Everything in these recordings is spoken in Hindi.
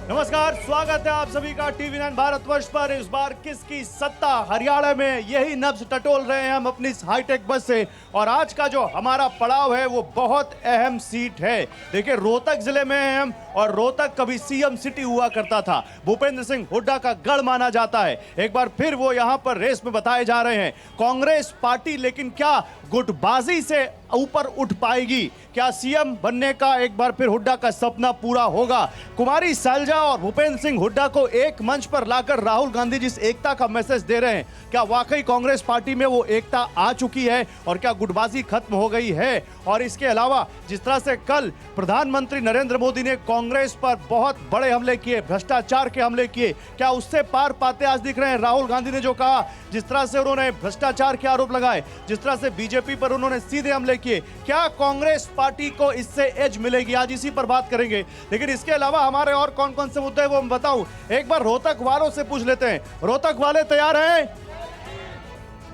नमस्कार, स्वागत है आप सभी का टीवी9 भारतवर्ष पर। इस बार किसकी सत्ता? हरियाणा में यही नब्ज टटोल रहे हैं हम अपनी हाईटेक बस से। और आज का जो हमारा पड़ाव है वो बहुत अहम सीट है। देखिए, रोहतक जिले में हैं हम और रोहतक कभी सीएम सिटी हुआ करता था। भूपेंद्र सिंह हुड्डा का गढ़ माना जाता है। एक बार फिर वो यहां पर रेस में बताए जा रहे हैं। कांग्रेस पार्टी लेकिन क्या गुटबाजी से ऊपर उठ पाएगी? क्या सीएम बनने का एक बार फिर हुड्डा का सपना पूरा होगा? कुमारी सैलजा और भूपेंद्र सिंह हुड्डा को एक मंच पर लाकर राहुल गांधी जिस एकता का मैसेज दे रहे हैं, क्या वाकई कांग्रेस पार्टी में वो एकता आ चुकी है और क्या गुटबाजी खत्म हो गई है? और इसके अलावा जिस तरह से कल प्रधानमंत्री नरेंद्र मोदी ने कांग्रेस पर बहुत बड़े हमले किए, भ्रष्टाचार के हमले किए, क्या उससे पार पाते आज दिख रहे हैं? राहुल गांधी ने जो कहा, जिस तरह से उन्होंने भ्रष्टाचार के आरोप लगाए, जिस तरह से बीजेपी पर उन्होंने सीधे हमले किए, क्या कांग्रेस पार्टी को इससे एज मिलेगी? आज इसी पर बात करेंगे। लेकिन इसके अलावा हमारे और कौन कौन से मुद्दे हैं वो मैं बताऊं। एक बार रोहतक वालों से पूछ लेते हैं। रोहतक वाले तैयार हैं?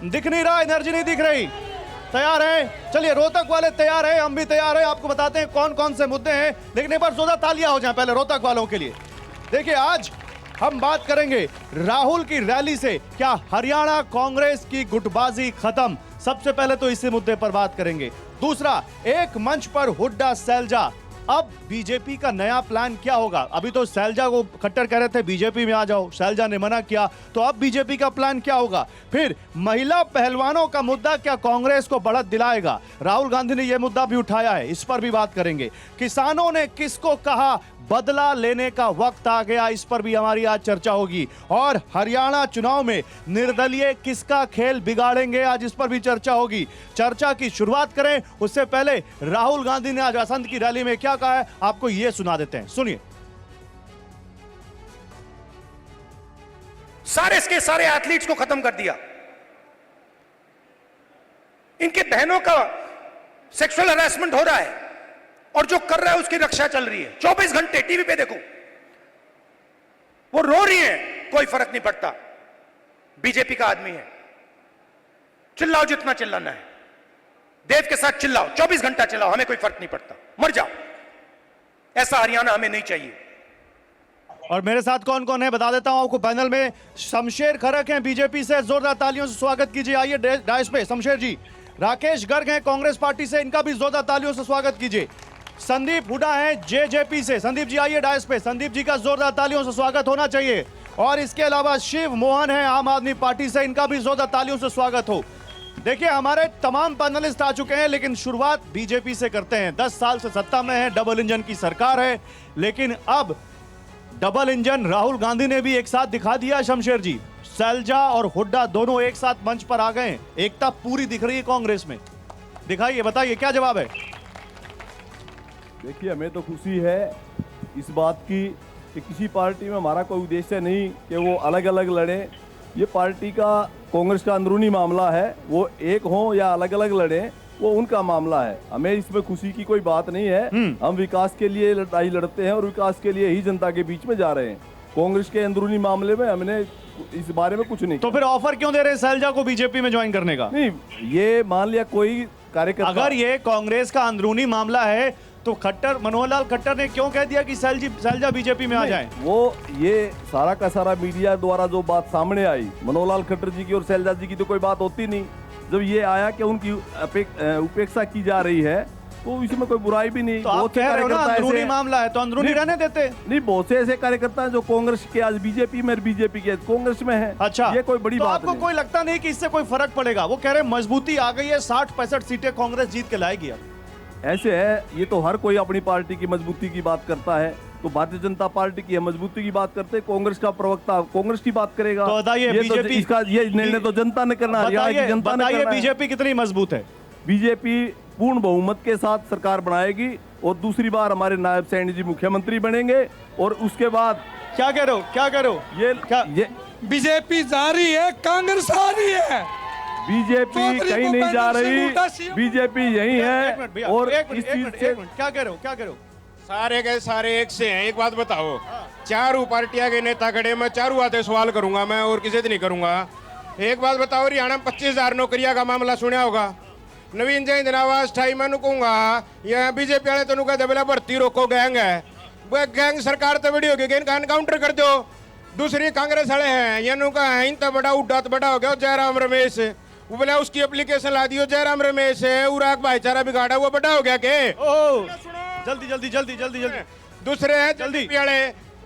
दिख नहीं रहा, एनर्जी नहीं दिख रही। तैयार हैं? चलिए, रोहतक वाले तैयार हैं, हम भी तैयार हैं। आपको बताते हैं कौन कौन से मुद्दे हैं। लेकिन एक बार जोरदार तालियां हो जाए पहले रोहतक वालों के लिए। देखिए, आज हम बात करेंगे राहुल की रैली से क्या हरियाणा कांग्रेस की गुटबाजी खत्म? सबसे पहले तो इसी मुद्दे पर बात करेंगे। दूसरा, एक मंच पर हुड्डा सैलजा, अब बीजेपी का नया प्लान क्या होगा? अभी तो सैलजा को खट्टर कह रहे थे बीजेपी में आ जाओ, सैलजा ने मना किया, तो अब बीजेपी का प्लान क्या होगा? फिर महिला पहलवानों का मुद्दा क्या कांग्रेस को बढ़त दिलाएगा? राहुल गांधी ने यह मुद्दा भी उठाया है, इस पर भी बात करेंगे। किसानों ने किसको कहा बदला लेने का वक्त आ गया, इस पर भी हमारी आज चर्चा होगी। और हरियाणा चुनाव में निर्दलीय किसका खेल बिगाड़ेंगे, आज इस पर भी चर्चा होगी। चर्चा की शुरुआत करें उससे पहले राहुल गांधी ने आज असंध की रैली में क्या कहा है, आपको यह सुना देते हैं, सुनिए। सारे के सारे एथलीट्स को खत्म कर दिया। इनके बहनों का सेक्सुअल हरासमेंट हो रहा है और जो कर रहा है उसकी रक्षा चल रही है। 24 घंटे टीवी पे देखो, वो रो रही है, कोई फर्क नहीं पड़ता। बीजेपी का आदमी है, चिल्लाओ जितना चिल्लाना है, देव के साथ चिल्लाओ, 24 घंटा चिल्लाओ, हमें कोई फर्क नहीं पड़ता, मर जाओ। ऐसा हरियाणा हमें नहीं चाहिए। और मेरे साथ कौन कौन है बता देता हूं आपको। पैनल में शमशेर खरक हैं बीजेपी से, जोरदार तालियों से स्वागत कीजिए। आइए डायस पे शमशेर जी। राकेश गर्ग हैं कांग्रेस पार्टी से, इनका भी जोरदार तालियों से स्वागत कीजिए। संदीप हुड्डा हैं जेजेपी से, संदीप जी आइए डायस पे, संदीप जी का जोरदार तालियों से स्वागत होना चाहिए। और इसके अलावा शिव मोहन है आम आदमी पार्टी से, इनका भी जोरदार तालियों से स्वागत हो। देखिए, हमारे तमाम पैनलिस्ट आ चुके हैं, लेकिन शुरुआत बीजेपी से करते हैं। 10 साल से सत्ता में है, डबल इंजन की सरकार है, लेकिन अब डबल इंजन राहुल गांधी ने भी एक साथ दिखा दिया। शमशेर जी, सैलजा और हुड्डा दोनों एक साथ मंच पर आ गए, एकता पूरी दिख रही है कांग्रेस में। दिखाइए, बताइए क्या जवाब है। देखिए, हमें तो खुशी है इस बात की कि किसी पार्टी में हमारा कोई उद्देश्य नहीं कि वो अलग अलग लड़े। ये पार्टी का, कांग्रेस का अंदरूनी मामला है, वो एक हो या अलग अलग लड़े, वो उनका मामला है। हमें इसमें खुशी की कोई बात नहीं है। हम विकास के लिए लड़ाई लड़ते हैं और विकास के लिए ही जनता के बीच में जा रहे हैं। कांग्रेस के अंदरूनी मामले में हमने इस बारे में कुछ नहीं। तो फिर ऑफर क्यों दे रहे हैं सैलजा को बीजेपी में ज्वाइन करने का? नहीं, ये मान लिया कोई कार्यकर्ता, अगर ये कांग्रेस का अंदरूनी मामला है तो खट्टर, मनोहर लाल खट्टर ने क्यों कह दिया कि सैलजा बीजेपी में आ जाए? वो ये सारा का सारा मीडिया द्वारा जो बात सामने आई, मनोहर लाल खट्टर जी की और सैलजा जी की तो कोई बात होती नहीं। जब ये आया कि उनकी उपेक्षा की जा रही है तो इसमें कोई बुराई भी नहीं। तो आप कह रहे हो ना अंदरूनी मामला है, तो अंदरूनी रहने देते। नहीं, बहुत से ऐसे कार्यकर्ता हैं जो कांग्रेस के आज बीजेपी में, बीजेपी के कांग्रेस में है। अच्छा, ये कोई बड़ी तो बात आपको नहीं। कोई लगता नहीं कि इससे कोई फर्क पड़ेगा? वो कह रहे हैं मजबूती आ गई है, 60-65 सीटें कांग्रेस जीत के लाएगी। ऐसे है, ये तो हर कोई अपनी पार्टी की मजबूती की बात करता है। तो भारतीय जनता पार्टी की मजबूती की बात करते, कांग्रेस का प्रवक्ता कांग्रेस की बात करेगा। तो बताइए बीजेपी इसका ये निर्णय तो जनता ने करना है, जनता ने करना है। बीजेपी कितनी मजबूत है? बीजेपी पूर्ण बहुमत के साथ सरकार बनाएगी और दूसरी बार हमारे नायब सैनी जी मुख्यमंत्री बनेंगे। और उसके बाद क्या कह रहे हो, क्या कह रहे हो? ये बीजेपी जा रही है, कांग्रेस आ रही है। बीजेपी कहीं नहीं जा रही, बीजेपी यही है। और इस चीज से क्या कह रहे हो, क्या कह रहे हो? सारे के सारे एक से हैं। एक बात बताओ, चारों पार्टियां के नेता खड़े, मैं चारों आते सवाल करूंगा मैं, और किसी से नहीं करूंगा। एक बात बताओ, हरियाणा में 25,000 नौकरियां का मामला सुना होगा। नवीन जयंत आवास ठाई मैं कहूंगा, यह बीजेपी वाले तो नुका दबेला भर्ती रोको गएंगे। वो गैंग सरकार तो बड़ी होगी, इनका एनकाउंटर कर दो। दूसरी कांग्रेस वाले हैं, ये का है इन तो बड़ा उड्डा तो बड़ा हो गया जयराम रमेश, वो बोले उसकी एप्लीकेशन ला दियो जयराम रमेश है, उराक भाईचारा बिगाड़ा, वो बड़ा हो गया के? ओ जल्दी जल्दी जल्दी जल्दी जल्दी। दूसरे हैं जल्दी वाले,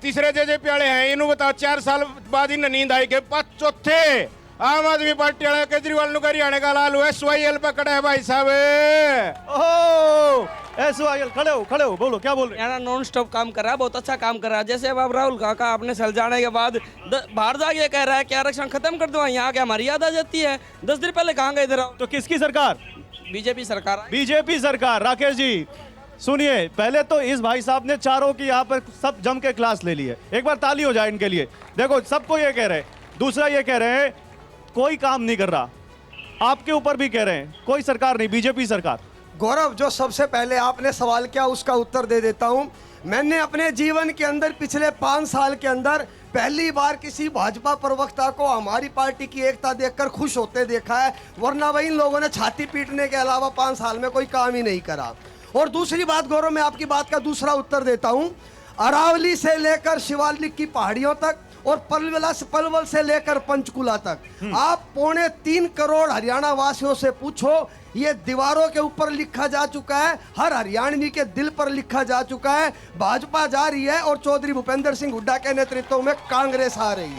तीसरे जेजेपी वाले हैं, इन्हों बताओ 4 साल बाद इन नींद आई के। पांच चौथे आम आदमी पार्टी वाले केजरीवाल नु हरियाणा का लालू SYL पकड़ा है भाई साहब। ओह SYL, खड़े हो, बोलो क्या बोल रहे हैं? हरियाणा नॉन स्टॉप काम कर रहा है, बहुत अच्छा काम कर रहा है। जैसे अब राहुल काका आपने सल जाने के बाद बाहर जाके कह रहा है कि आरक्षण खत्म कर दो, यहाँ के हमारी याद आ जाती है। 10 दिन पहले कहाँ गए इधर? तो किसकी सरकार? बीजेपी सरकार। बीजेपी सरकार। राकेश जी सुनिए, पहले तो इस भाई साहब ने चारों की यहाँ पर सब जम के क्लास ले ली है, एक बार ताली हो जाए इनके लिए। देखो सबको ये कह रहे हैं, दूसरा ये कह रहे हैं कोई काम नहीं कर रहा, आपके ऊपर भी कह रहे हैं कोई सरकार नहीं, बीजेपी सरकार। गौरव, जो सबसे पहले आपने सवाल किया उसका उत्तर दे देता हूं। मैंने अपने जीवन के अंदर पिछले 5 साल के अंदर पहली बार किसी भाजपा प्रवक्ता को हमारी पार्टी की एकता देखकर खुश होते देखा है, वरना वही लोगों ने छाती पीटने के अलावा 5 साल में कोई काम ही नहीं करा। और दूसरी बात गौरव, मैं आपकी बात का दूसरा उत्तर देता हूं। अरावली से लेकर शिवालिक की पहाड़ियों तक और पलवल से लेकर पंचकुला तक, आप 3.25 करोड़ हरियाणा वासियों से पूछो, ये दीवारों के ऊपर लिखा जा चुका है, हर हरियाणवी के दिल पर लिखा जा चुका है। भाजपा जा रही है और चौधरी भूपेंद्र सिंह हुड्डा के नेतृत्व में कांग्रेस आ रही है।